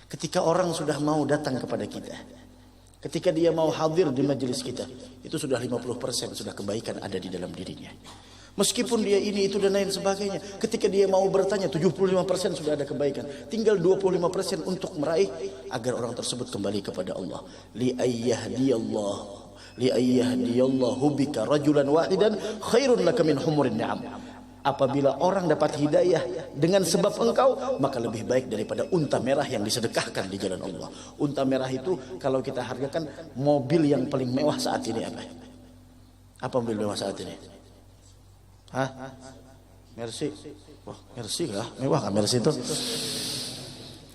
Ketika orang sudah mau datang kepada kita, ketika dia mau hadir di majelis kita, itu sudah 50% sudah kebaikan ada di dalam dirinya. Meskipun dia ini itu dan lain sebagainya, ketika dia mau bertanya 75% sudah ada kebaikan. Tinggal 25% untuk meraih agar orang tersebut kembali kepada Allah. Li'ayyahdiyallahu bika rajulan wahidan khairun laka min humurin ni'am. Apabila orang dapat hidayah dengan sebab engkau, maka lebih baik daripada unta merah yang disedekahkan di jalan Allah. Unta merah itu kalau kita hargakan mobil yang paling mewah saat ini apa? Apa mobil mewah saat ini? Hah? Mercy. Wah, Mercy kah? Mewah kan Mercy itu?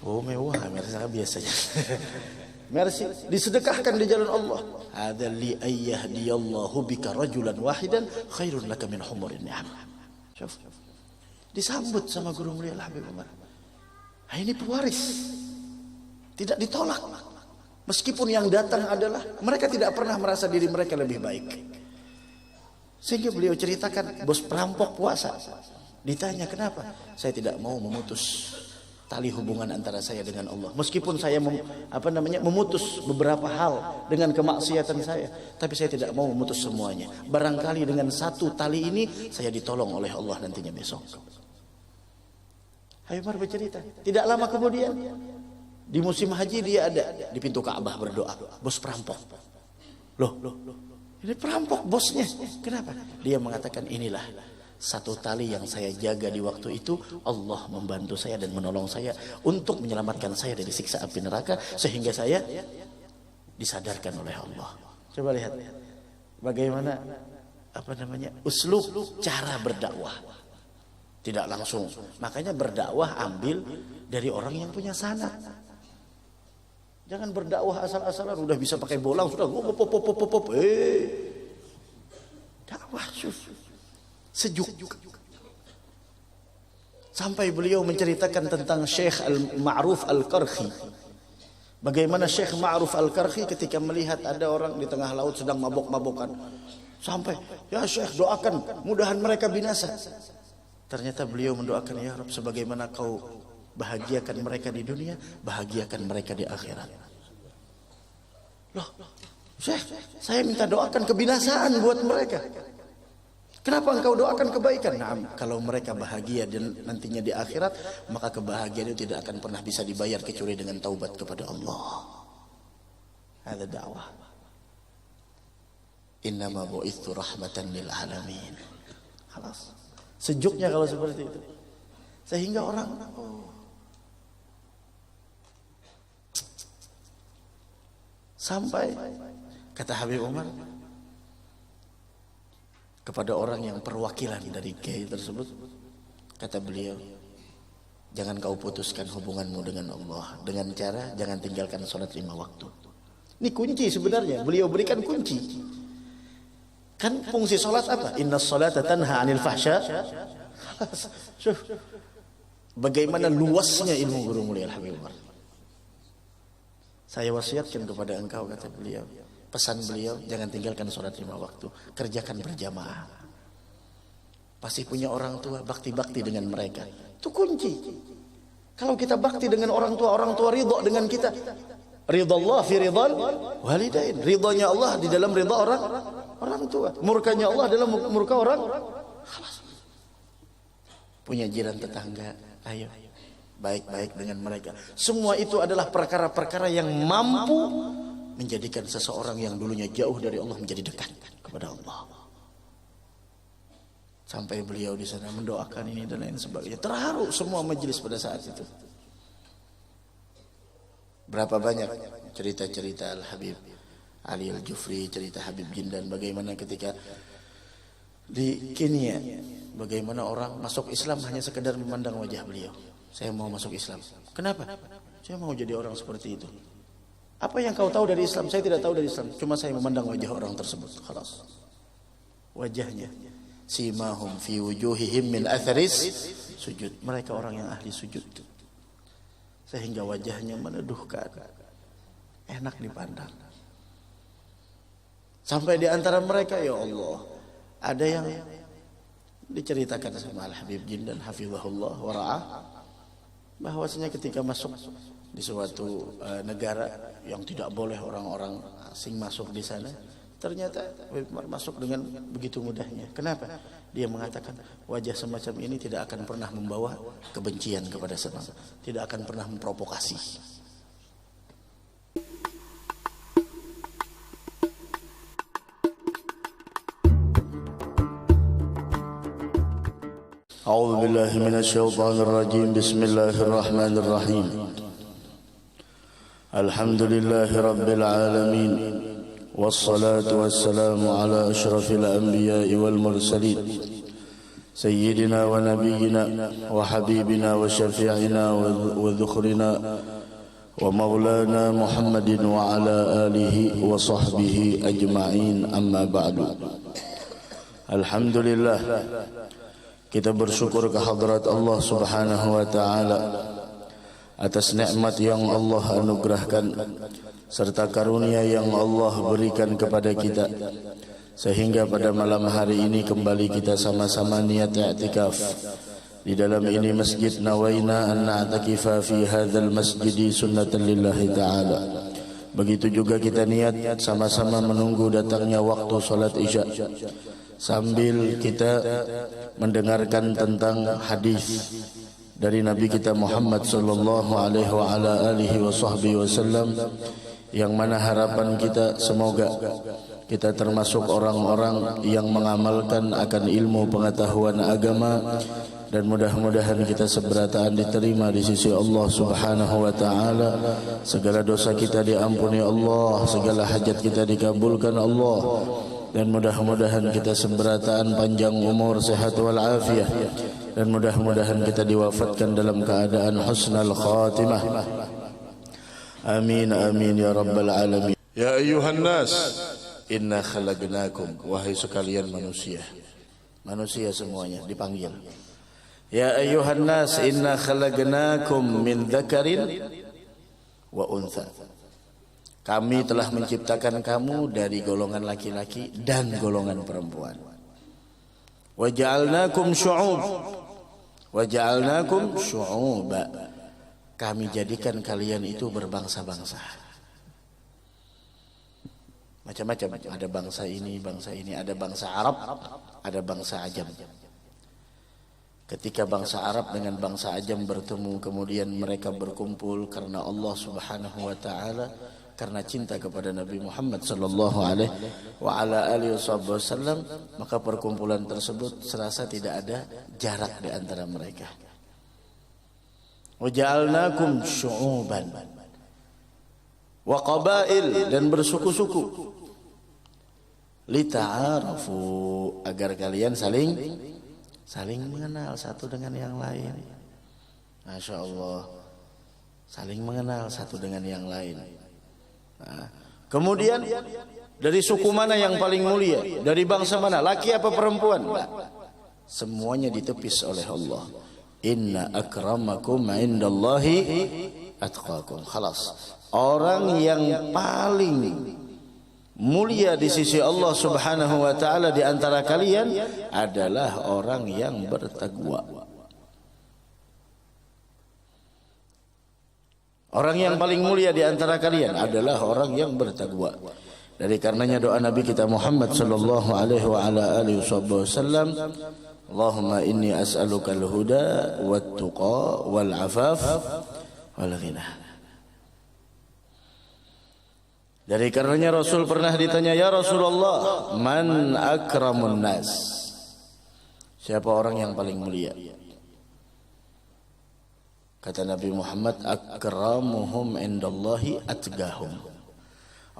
Oh, mewah Mercy biasanya. Mercy disedekahkan di jalan Allah. Hadza li ayyahdiyallahu bika rajulan wahidan khairun laka min humurin ni'am. Disambut sama guru mulia Habib Umar. Nah, ini pewaris, tidak ditolak. Meskipun yang datang adalah mereka tidak pernah merasa diri mereka lebih baik. Sehingga beliau ceritakan, bos perampok puasa. Ditanya kenapa? Saya tidak mau memutus tali hubungan antara saya dengan Allah. Meskipun saya memutus beberapa hal dengan kemaksiatan saya, tapi saya tidak mau memutus semuanya. Barangkali dengan satu tali ini saya ditolong oleh Allah nantinya besok. Habib Umar bercerita, tidak lama kemudian di musim haji dia ada di pintu Ka'bah berdoa, bos perampok. Loh, ini perampok bosnya. Kenapa? Dia mengatakan inilah satu tali yang saya jaga di waktu itu. Allah membantu saya dan menolong saya untuk menyelamatkan saya dari siksa api neraka sehingga saya disadarkan oleh Allah. Coba lihat bagaimana uslub cara berdakwah. Tidak langsung. Makanya berdakwah ambil dari orang yang punya sanad. Jangan berdakwah asal-asalan udah bisa pakai bolang sudah dakwah sejuk. Sampai beliau menceritakan tentang Syekh Al-Ma'ruf Al-Qarhi. Bagaimana Syekh Ma'ruf Al-Qarhi ketika melihat ada orang di tengah laut sedang mabok-mabokan. Sampai, ya Syekh doakan mudahan mereka binasa. Ternyata beliau mendoakan, ya Rabb, sebagaimana kau bahagiakan mereka di dunia, bahagiakan mereka di akhirat. Loh, Syekh, saya minta doakan kebinasaan buat mereka. Kenapa engkau doakan kebaikan? Nah, kalau mereka bahagia dan nantinya di akhirat, maka kebahagiaan itu tidak akan pernah bisa dibayar kecuali dengan taubat kepada Allah. Ada dakwah. Innama bu'ithu rahmatan lil alamin. Khalas. Sejuknya kalau seperti itu. Sehingga orang sampai kata Habib Umar kepada orang yang perwakilan dari kiai tersebut, kata beliau, jangan kau putuskan hubunganmu dengan Allah dengan cara jangan tinggalkan sholat 5 waktu. Ini kunci sebenarnya, beliau berikan kunci. Kan fungsi sholat apa? Inna sholata tanha anil fahsya. Bagaimana luasnya ilmu guru mulia Habib Umar. Saya wasiatkan kepada engkau, kata beliau, pesan beliau, jangan tinggalkan sholat 5 waktu, kerjakan berjamaah. Pasti punya orang tua, bakti-bakti dengan mereka. Itu kunci. Kalau kita bakti dengan orang tua ridho dengan kita. Ridha Allah fi ridhal walidain. Ridhonya Allah di dalam ridha orang tua. Murkanya Allah dalam murka orang. Punya jiran tetangga, ayo baik-baik dengan mereka. Semua itu adalah perkara-perkara yang mampu menjadikan seseorang yang dulunya jauh dari Allah menjadi dekat kepada Allah. Sampai beliau di sana mendoakan ini dan lain sebagainya. Terharu semua majelis pada saat itu. Berapa banyak cerita-cerita Al-Habib Ali Al-Jufri, cerita Habib Jindan, bagaimana ketika di Kenya, bagaimana orang masuk Islam hanya sekedar memandang wajah beliau. Saya mau masuk Islam. Kenapa? Saya mau jadi orang seperti itu. Apa yang kau tahu dari Islam? Saya tidak tahu dari Islam. Cuma saya memandang wajah orang tersebut. Khalas. Wajahnya. Simahum fi wujuhihim min atharis sujud. Mereka orang yang ahli sujud. Sehingga wajahnya meneduhkan. Enak dipandang. Sampai di antara mereka, ya Allah, ada yang diceritakan sama Al-Habib Jindan hafizahullah wa ra'ah. bahwasanya ketika masuk di suatu negara yang tidak boleh orang-orang asing masuk di sana, ternyata Habib Umar masuk dengan begitu mudahnya. Kenapa? Dia mengatakan wajah semacam ini tidak akan pernah membawa kebencian kepada sesama, tidak akan pernah memprovokasi. A'udzu billahi minasyaitonir rajim. Bismillahirrahmanirrahim. Alhamdulillahi rabbil alamin. Wassalatu wassalamu ala asyrafil anbiya'i wal mursalin. Sayyidina wa nabiyyina wa habibina wa syafi'ina wa dhukhrina wa maulana Muhammadin wa ala alihi wa sahbihi ajma'in, amma ba'du. Alhamdulillah, kita bersyukur kehadrat Allah Subhanahu wa taala atas nikmat yang Allah anugerahkan serta karunia yang Allah berikan kepada kita, sehingga pada malam hari ini kembali kita sama-sama niat i'tikaf di dalam ini masjid. Nawaina an na'takifa fi hadzal masjid sunnatan lillahi taala. Begitu juga kita niat sama-sama menunggu datangnya waktu salat Isya sambil kita mendengarkan tentang hadis dari Nabi kita Muhammad sallallahu alaihi wa ala alihi wasallam, yang mana harapan kita semoga kita termasuk orang-orang yang mengamalkan akan ilmu pengetahuan agama, dan mudah-mudahan kita seberataan diterima di sisi Allah Subhanahu wa taala, segala dosa kita diampuni Allah, segala hajat kita dikabulkan Allah, dan mudah-mudahan kita seberataan panjang umur, sehat wal afiah, dan mudah-mudahan kita diwafatkan dalam keadaan husnul khatimah. Amin amin ya rabbal alamin. Ya ayyuhan nas, inna khalaqnakum, wahai sekalian manusia. Manusia semuanya dipanggil. Ya ayyuhan nas, inna khalaqnakum min dzakarin wa untha. Kami telah menciptakan kamu dari golongan laki-laki dan golongan perempuan. Wa ja'alnakum syu'ub. Wa ja'alnakum syu'uba. Kami jadikan kalian itu berbangsa-bangsa. Macam-macam, ada bangsa ini, ada bangsa Arab, ada bangsa Ajam. Ketika bangsa Arab dengan bangsa Ajam bertemu, kemudian mereka berkumpul karena Allah Subhanahu wa taala, karena cinta kepada Nabi Muhammad sallallahu alaihi wa ala alihi wasallam, maka perkumpulan tersebut serasa tidak ada jarak di antara mereka. Wa ja'alnakum syu'uban wa qabail, dan bersuku-suku, lita'arafu, agar kalian saling mengenal satu dengan yang lain. Masya Allah, saling mengenal satu dengan yang lain. Nah, kemudian dari suku mana yang paling mulia, dari bangsa mana, laki apa perempuan, semuanya ditepis oleh Allah. Inna akramakum indallahi atqakum. Khalas, orang yang paling mulia di sisi Allah Subhanahu wa taala di antara kalian adalah orang yang bertakwa. Orang yang paling mulia di antara kalian adalah orang yang bertakwa. Dari karenanya doa Nabi kita Muhammad sallallahu alaihi wa ala alihi wasallam, Allahumma inni as'aluka al-huda wat-tuqa wal-'afaf wal-ghina. Dari karenanya Rasul pernah ditanya, ya Rasulullah, man akramun nas? Siapa orang yang paling mulia? Kata Nabi Muhammad, akramuhum indallahi atqahum.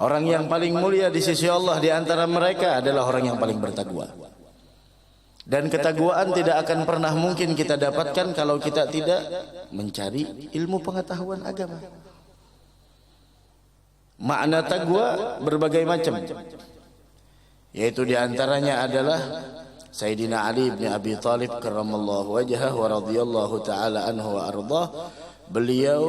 Orang yang paling mulia di sisi Allah di antara mereka adalah orang yang paling bertakwa. Dan ketakwaan tidak akan pernah mungkin kita dapatkan kalau kita tidak mencari ilmu pengetahuan agama. Makna takwa berbagai macam, yaitu diantaranya adalah Sayyidina Ali bin Abi Thalib karramallahu wajhah wa radhiyallahu ta'ala anhu wa ardah. Beliau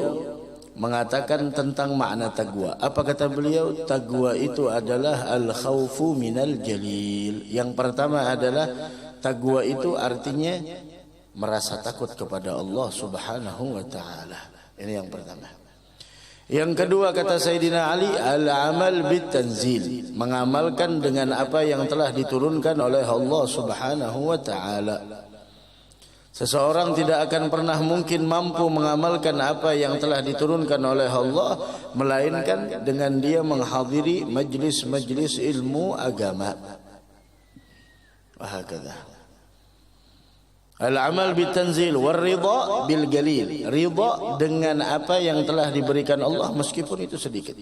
mengatakan tentang makna takwa. Apa kata beliau? Takwa itu adalah al-khawfu minal jalil. Yang pertama adalah takwa itu artinya merasa takut kepada Allah Subhanahu wa taala. Ini yang pertama. Yang kedua kata Sayyidina Ali, al-amal bit-tanzil, mengamalkan dengan apa yang telah diturunkan oleh Allah Subhanahu wa taala. Seseorang tidak akan pernah mungkin mampu mengamalkan apa yang telah diturunkan oleh Allah melainkan dengan dia menghadiri majlis-majlis ilmu agama. Wahakadha. Al-amal bitanzil war ridha bil galil. Ridha dengan apa yang telah diberikan Allah meskipun itu sedikit.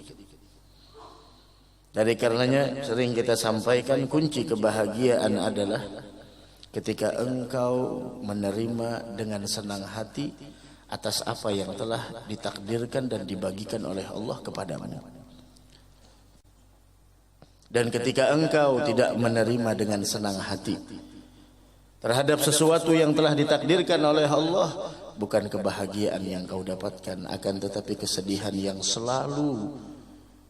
Dari karenanya sering kita sampaikan kunci kebahagiaan adalah ketika engkau menerima dengan senang hati atas apa yang telah ditakdirkan dan dibagikan oleh Allah kepadamu. Dan ketika engkau tidak menerima dengan senang hati terhadap sesuatu yang telah ditakdirkan oleh Allah, bukan kebahagiaan yang kau dapatkan, akan tetapi kesedihan yang selalu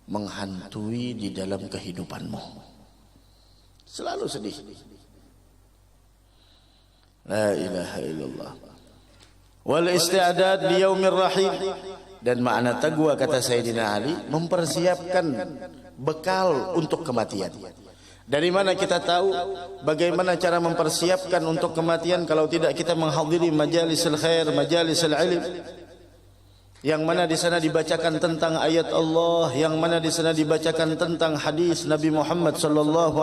menghantui di dalam kehidupanmu. Selalu sedih. La ilaha illallah. Wal isti'dad li yaumir rahim. Dan makna taqwa kata Sayyidina Ali, mempersiapkan bekal untuk kematian. Dari mana kita tahu bagaimana cara mempersiapkan untuk kematian kalau tidak kita menghadiri majalisul khair, majalisul ilm, yang mana di sana dibacakan tentang ayat Allah, yang mana di sana dibacakan tentang hadis Nabi Muhammad sallallahu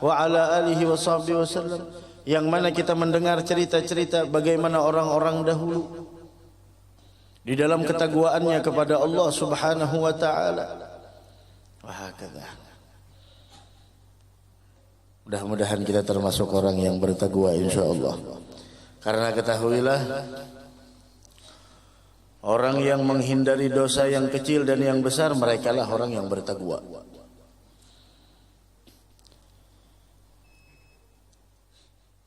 alaihi wasallam, yang mana kita mendengar cerita-cerita bagaimana orang-orang dahulu di dalam ketakwaannya kepada Allah Subhanahu wa taala. Wahakadha. Mudah-mudahan kita termasuk orang yang bertakwa insyaallah. Karena ketahuilah, orang yang menghindari dosa yang kecil dan yang besar, merekalah orang yang bertakwa.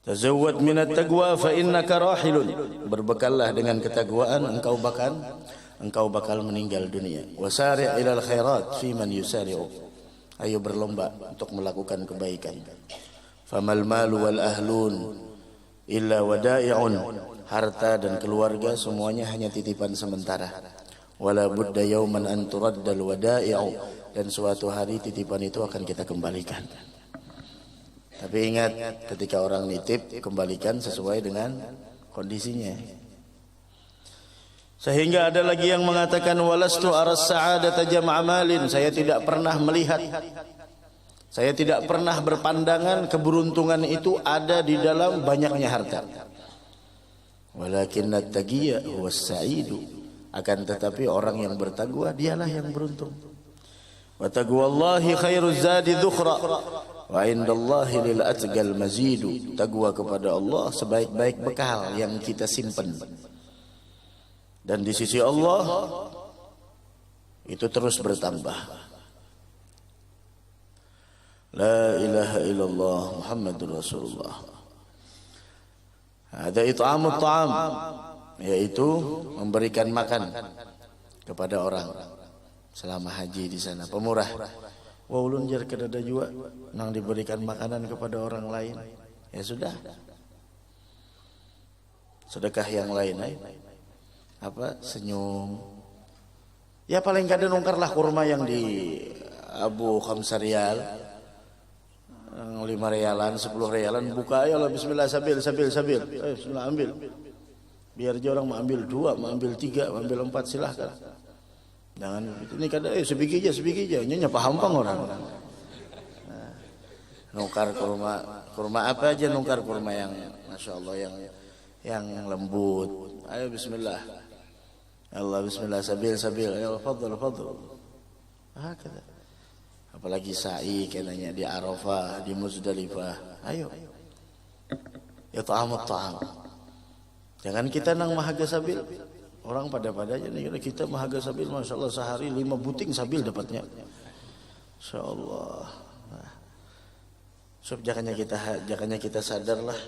Tazawwad minat taqwa fa innaka rahilun. Berbekallah dengan ketakwaan, engkau bakal meninggal dunia. Wasari' ilal khairat fi man yusari'u. Ayo berlomba untuk melakukan kebaikan. Famal malu wal ahlun illa wada'i'un. Harta dan keluarga semuanya hanya titipan sementara. Wala budda yawman an turaddal wada'i'u. Dan suatu hari titipan itu akan kita kembalikan. Tapi ingat, ketika orang nitip, kembalikan sesuai dengan kondisinya. Sehingga ada lagi yang mengatakan walastu aras sa'adata jam'a malin, saya tidak pernah melihat, saya tidak pernah berpandangan keberuntungan itu ada di dalam banyaknya harta. Walakin at-taqiyya huwa as-sa'idu, akan tetapi orang yang bertakwa dialah yang beruntung. Wa taqwallahi khairu zadi dhukhra wa indallahi lil atqal mazidu. Takwa kepada Allah sebaik-baik bekal yang kita simpan. Dan di sisi Allah itu terus bertambah. La ilaha illallah Muhammadur Rasulullah. Ada it'amut ta'am, yaitu memberikan makan kepada orang selama haji di sana. Pemurah. Wa ulun jar kedada juga nang diberikan makanan kepada orang lain. Ya sudah. Sedekah yang lain apa senyum. Ya paling kada nungkarlah kurma yang di Abu Khamsar Riyal, 5 rialan, 10 rialan, buka ayo lah bismillah sabil. Bismillah ambil. Biar aja orang mau ambil 2, mau ambil 3, mau ambil 4 silahkan. Jangan ini kada sebiji aja, nya paham pang orang. Nah, nungkar kurma apa aja nungkar kurma yang masyaallah yang lembut. Ayo bismillah. Allah bismillah sabil. Ayo fadhal. Hakada. Apalagi sa'i kenanya di Arafah, di Muzdalifah. Ayo. Ya ta'amut ta'am. Jangan kita nang mahaga sabil. Orang pada aja nih kita mahaga sabil, masyaallah sehari 5 buting sabil dapatnya. Insyaallah. Nah. So jangannya kita sadarlah.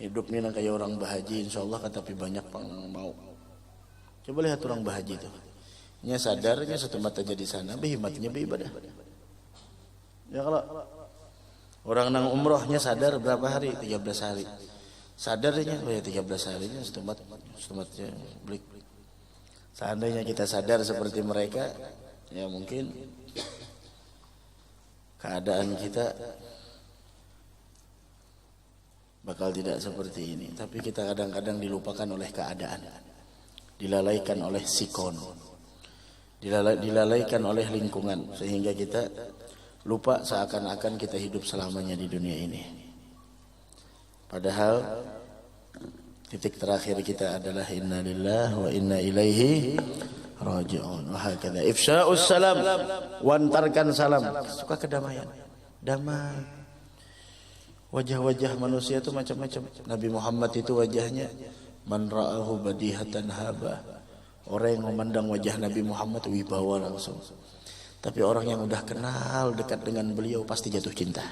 Hidup ni nang kayak orang bahaji insyaallah kan, tapi banyak pang mau. Coba lihat orang bahaji itu. Nya sadarnya setempat aja di sana, behimatnya beribadah. Ya kalau orang nang umrohnya sadar berapa hari? 13 hari. Sadarnya, oh ya 13 harinya setematnya blik. Seandainya kita sadar seperti mereka, ya mungkin keadaan kita bakal tidak seperti ini. Tapi kita kadang-kadang dilupakan oleh keadaan, dilalaikan oleh sikon, dilalaikan oleh lingkungan, sehingga kita lupa seakan-akan kita hidup selamanya di dunia ini. Padahal titik terakhir kita adalah inna lillahi wa inna ilaihi raji'un. Wa hakadha ifsya'us salam, wantarkan salam, suka kedamaian, damai. Wajah-wajah manusia itu macam-macam. Nabi Muhammad itu wajahnya man ra'ahu badihatan haba. Orang yang memandang wajah Nabi Muhammad wibawa langsung. Tapi orang yang udah kenal dekat dengan beliau pasti jatuh cinta.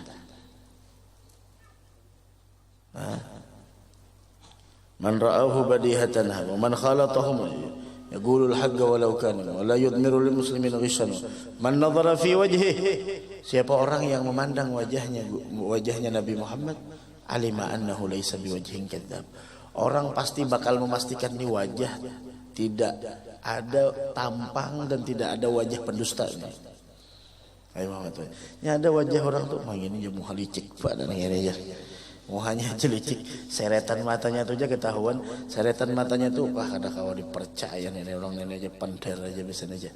Man ra'ahu badihatan haba, man khalatahum yaqulul haqqa walau kana wa la yudmiru lil muslimin ghishan. Man nadhara fi wajhihi, siapa orang yang memandang wajahnya Nabi Muhammad, alima annahu laisa biwajhin kadzab. Orang pasti bakal memastikan ini wajah tidak ada tampang dan tidak ada wajah pendusta ini. Ayo Muhammad. Ini ada wajah orang tuh ini je muha licik Pak dan ini aja. Muhanya celicik, seretan matanya tuh aja ketahuan. Seretan matanya tuh wah ada kawan dipercaya nih orang ini aja panter aja bisa aja.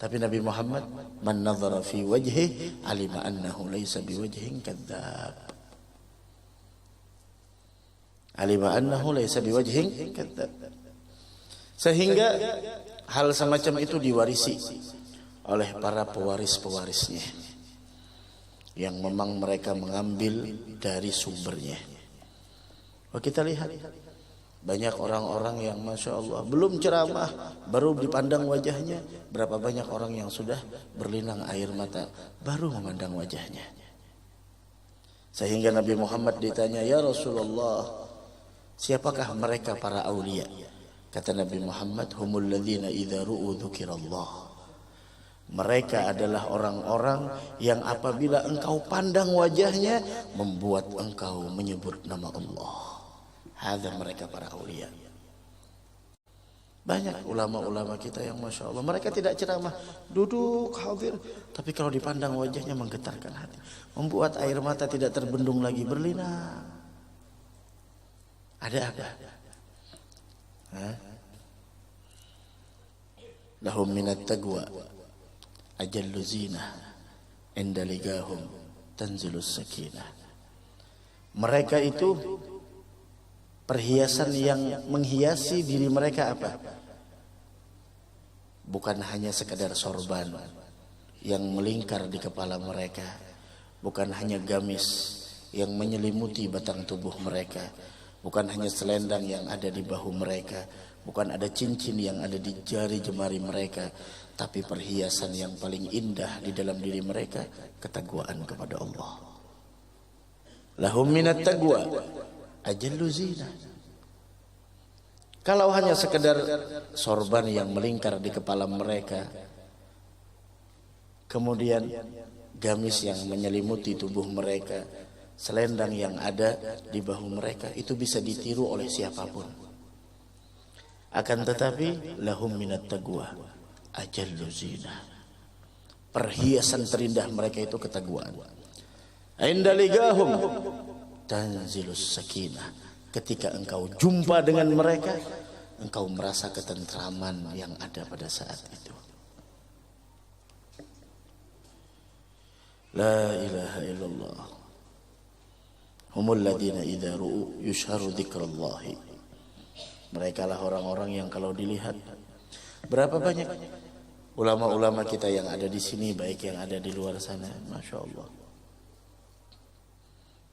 Tapi Nabi Muhammad man nadhara fi wajhi alima annahu laisa biwajhin kadzab. Alima annahu laisa biwajhin kadzab. Sehingga hal semacam itu diwarisi oleh para pewaris-pewarisnya, yang memang mereka mengambil dari sumbernya. Oh, kita lihat banyak orang-orang yang Masya Allah belum ceramah, baru dipandang wajahnya. Berapa banyak orang yang sudah berlinang air mata baru memandang wajahnya. Sehingga Nabi Muhammad ditanya, ya Rasulullah, siapakah mereka para aulia? Kata Nabi Muhammad, humul ladzina idza ru'u dzukirallah. Mereka adalah orang-orang yang apabila engkau pandang wajahnya membuat engkau menyebut nama Allah. Hadza mereka para aulia. Banyak ulama-ulama kita yang Masya Allah, mereka tidak ceramah, duduk hadir, tapi kalau dipandang wajahnya menggetarkan hati, membuat air mata tidak terbendung lagi, berlinang. Ada apa? Lahum minat taqwa ajallu zinah inda ligahum tanzilus sakinah. Mereka itu perhiasan yang menghiasi diri mereka apa? Bukan hanya sekadar sorban yang melingkar di kepala mereka, bukan hanya gamis yang menyelimuti batang tubuh mereka, bukan hanya selendang yang ada di bahu mereka, bukan ada cincin yang ada di jari jemari mereka, tapi perhiasan yang paling indah di dalam diri mereka ketakwaan kepada Allah. Lahum minat taqwa ajallu zina. Kalau hanya sekedar sorban yang melingkar di kepala mereka, kemudian gamis yang menyelimuti tubuh mereka, selendang yang ada di bahu mereka, itu bisa ditiru oleh siapapun. Akan tetapi lahum minat taqwa ajallu zina. Perhiasan terindah mereka itu ketakwaan. Inda ligahum tanzilus sakinah. Ketika engkau jumpa dengan mereka, engkau merasa ketentraman yang ada pada saat itu. La ilaha illallah. Humul ladina idza ru'u yushharu dzikrallahi. Mereka lah orang-orang yang kalau dilihat, berapa banyak ulama-ulama kita yang ada di sini, baik yang ada di luar sana, Masya Allah.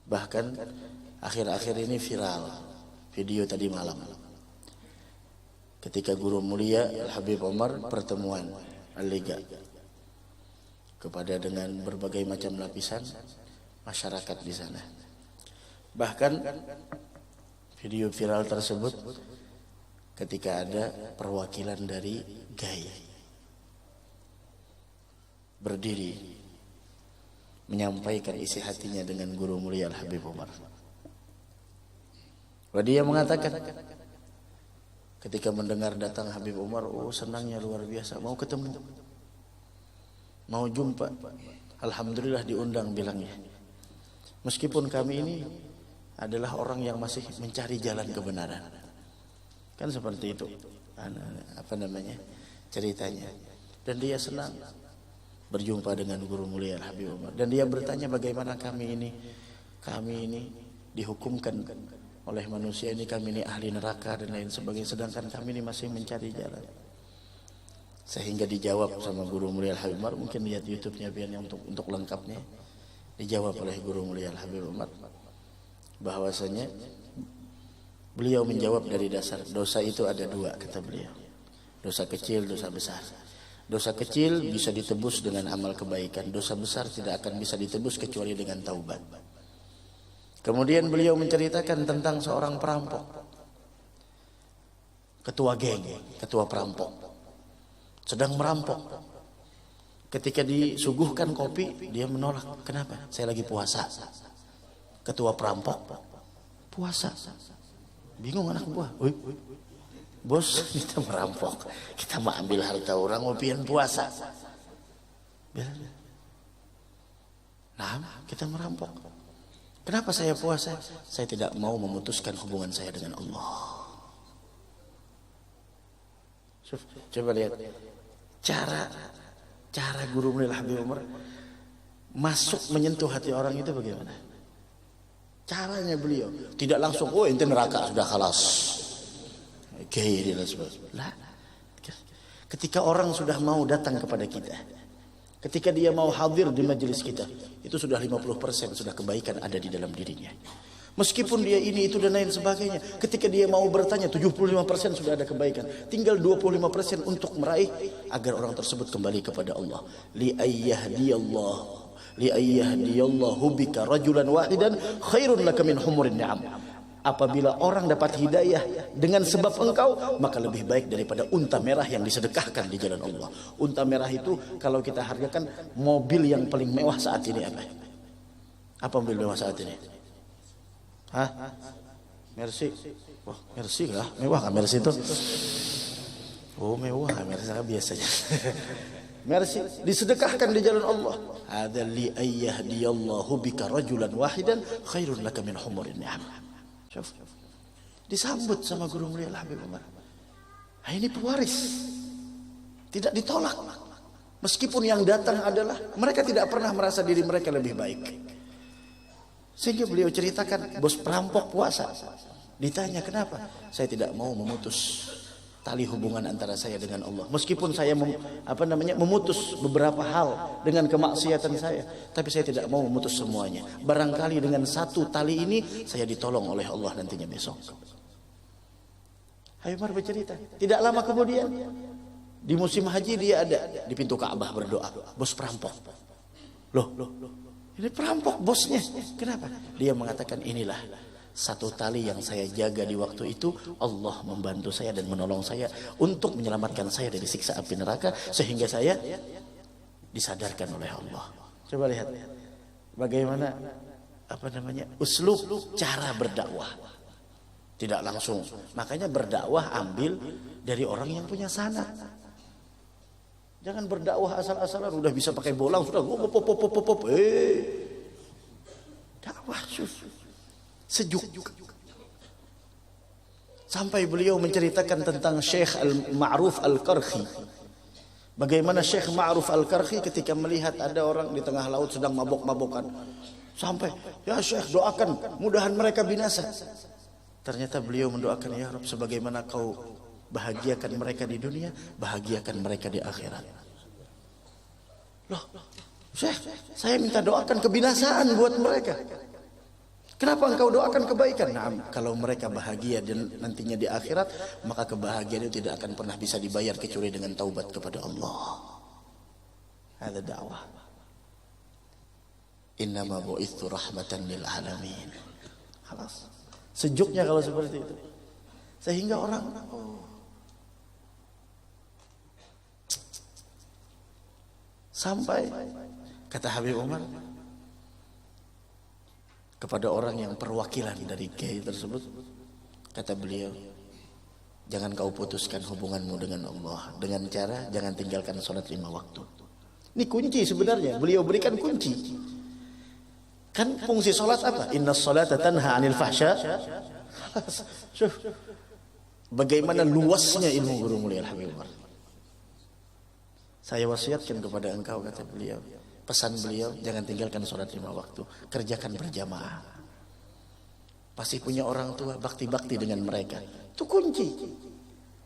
Bahkan akhir-akhir ini viral video tadi malam, ketika guru mulia Al-Habib Omar pertemuan Al-Liga kepada dengan berbagai macam lapisan masyarakat di sana. Bahkan video viral tersebut ketika ada perwakilan dari GAI berdiri menyampaikan isi hatinya dengan guru mulia Al-Habib Omar. Dia mengatakan ketika mendengar datang Habib Umar, oh senangnya luar biasa, mau ketemu, mau jumpa. Alhamdulillah diundang bilangnya. Meskipun kami ini adalah orang yang masih mencari jalan kebenaran. Kan seperti itu. Apa namanya? Ceritanya. Dan dia senang berjumpa dengan guru mulia Habib Umar. Dan dia bertanya bagaimana kami ini dihukumkan oleh manusia ini, kami ini ahli neraka dan lain sebagainya, sedangkan kami ini masih mencari jalan. Sehingga dijawab sama guru mulia Habib Umar, mungkin lihat YouTube-nya biar untuk lengkapnya. Dijawab oleh guru mulia Habib Umar bahwasanya beliau menjawab dari dasar dosa itu ada dua, kata beliau. Dosa kecil, dosa besar. Dosa kecil bisa ditebus dengan amal kebaikan, dosa besar tidak akan bisa ditebus kecuali dengan taubat. Kemudian beliau menceritakan tentang seorang perampok, ketua geng, ketua perampok, sedang merampok. Ketika disuguhkan kopi, dia menolak. Kenapa? Saya lagi puasa. Ketua perampok puasa. Bingung anak buah. Bos, kita merampok, kita mau ambil harta orang, mau pian puasa. Nah, kita merampok. Kenapa saya puasa? Saya tidak mau memutuskan hubungan saya dengan Allah. Coba lihat cara guru mulia Habib Umar masuk menyentuh hati orang itu bagaimana? Caranya beliau tidak langsung, oh ente neraka sudah khalas. Lah, ketika orang sudah mau datang kepada kita, ketika dia mau hadir di majelis kita, itu sudah 50% sudah kebaikan ada di dalam dirinya. Meskipun dia ini itu dan lain sebagainya, ketika dia mau bertanya 75% sudah ada kebaikan. Tinggal 25% untuk meraih agar orang tersebut kembali kepada Allah. Li ayyahdiyallahu bika rajulan wahidan khairun laka min humurin ni'am. Apabila orang dapat hidayah dengan sebab engkau, maka lebih baik daripada unta merah yang disedekahkan di jalan Allah. Unta merah itu kalau kita hargakan mobil yang paling mewah saat ini apa? Apa mobil mewah saat ini? Hah? Mercy. Wah, Mercy lah, mewah kan Mercy itu? Oh, mewah Mercy biasanya. Mercy disedekahkan di jalan Allah. Hadza li ayyahdiyallahu bika rajulan wahidan khairun laka min humurin ni'am. Disambut sama guru mulia Habib Umar. Nah, ini pewaris, tidak ditolak. Meskipun yang datang adalah mereka tidak pernah merasa diri mereka lebih baik. Sehingga beliau ceritakan, bos perampok puasa. Ditanya kenapa? Saya tidak mau memutus tali hubungan antara saya dengan Allah. Meskipun saya memutus beberapa hal dengan kemaksiatan saya, tapi saya tidak mau memutus semuanya. Barangkali dengan satu tali ini saya ditolong oleh Allah nantinya besok. Habib Umar bercerita, tidak lama kemudian di musim haji dia ada di pintu Ka'bah berdoa, bos perampok. Loh, ini perampok bosnya. Kenapa? Dia mengatakan inilah satu tali yang saya jaga di waktu itu. Allah membantu saya dan menolong saya untuk menyelamatkan saya dari siksa api neraka, sehingga saya disadarkan oleh Allah. Coba lihat bagaimana uslub cara berdakwah. Tidak langsung. Makanya berdakwah ambil dari orang yang punya sanad. Jangan berdakwah asal-asalan, udah bisa pakai bolang sudah dakwah sejuk. Sampai beliau menceritakan tentang Syekh Al-Ma'ruf Al-Qarhi. Bagaimana Syekh Ma'ruf Al-Qarhi ketika melihat ada orang di tengah laut sedang mabok-mabokan. Sampai, ya Syekh doakan, mudahan mereka binasa. Ternyata beliau mendoakan, ya Rabb, sebagaimana kau bahagiakan mereka di dunia, bahagiakan mereka di akhirat. Loh, Syekh, saya minta doakan kebinasaan buat mereka. Kenapa engkau doakan kebaikan? Nah, kalau mereka bahagia dan nantinya di akhirat, maka kebahagiaan itu tidak akan pernah bisa dibayar kecuali dengan taubat kepada Allah. Ada dakwah. Innama bu'ithu rahmatan lil alamin. Halas. Sejuknya kalau seperti itu. Sehingga orang sampai kata Habib Umar kepada orang yang perwakilan dari kiai tersebut, Kata beliau, jangan kau putuskan hubunganmu dengan Allah dengan cara jangan tinggalkan sholat 5 waktu. Ini kunci sebenarnya, beliau berikan kunci. Kan fungsi sholat apa? Inna sholata tanha anil fahsya. Bagaimana luasnya ilmu guru mulia Al-Habib Umar. Saya wasiatkan kepada engkau, kata beliau, pesan beliau, jangan tinggalkan sholat 5 waktu, kerjakan berjamaah. Pasti punya orang tua, bakti-bakti dengan mereka. Itu kunci.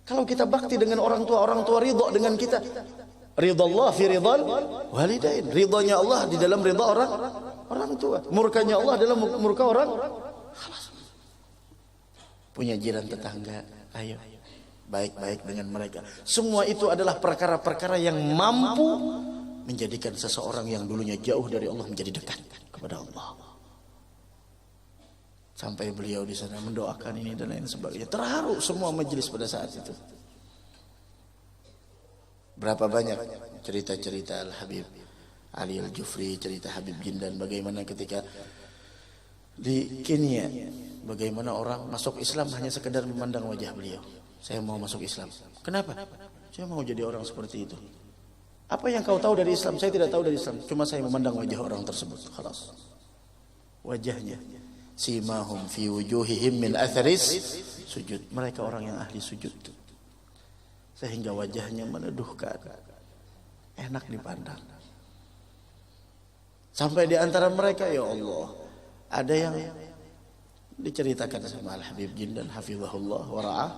Kalau kita bakti dengan orang tua ridho dengan kita. Ridha Allah fi ridhal walidain. Ridhonya Allah di dalam ridha orang tua. Murkanya Allah dalam murka orang. Punya jiran tetangga, ayo baik-baik dengan mereka. Semua itu adalah perkara-perkara yang mampu menjadikan seseorang yang dulunya jauh dari Allah menjadi dekat kepada Allah. Sampai beliau di sana mendoakan ini dan lain sebagainya. Terharu semua majelis pada saat itu. Berapa banyak cerita-cerita Al-Habib Ali Al-Jufri, cerita Habib Jindan, bagaimana ketika di Kenya, bagaimana orang masuk Islam hanya sekedar memandang wajah beliau. Saya mau masuk Islam. Kenapa? Saya mau jadi orang seperti itu. Apa yang kau tahu dari Islam? Saya tidak tahu dari Islam. Cuma saya memandang wajah orang tersebut. Khalas. Wajahnya. Simahum fi wujuhihim min atharis sujud. Mereka orang yang ahli sujud. Sehingga wajahnya meneduhkan. Enak dipandang. Sampai di antara mereka, ya Allah, ada yang diceritakan sama Al-Habib Jindan hafizahullah wa ra'ah,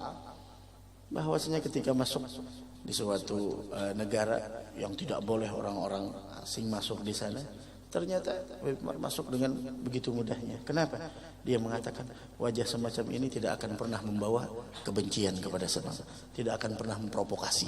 bahwasanya ketika masuk di suatu negara yang tidak boleh orang-orang asing masuk di sana, ternyata masuk dengan begitu mudahnya. Kenapa? Dia mengatakan wajah semacam ini tidak akan pernah membawa kebencian kepada sesama, tidak akan pernah memprovokasi.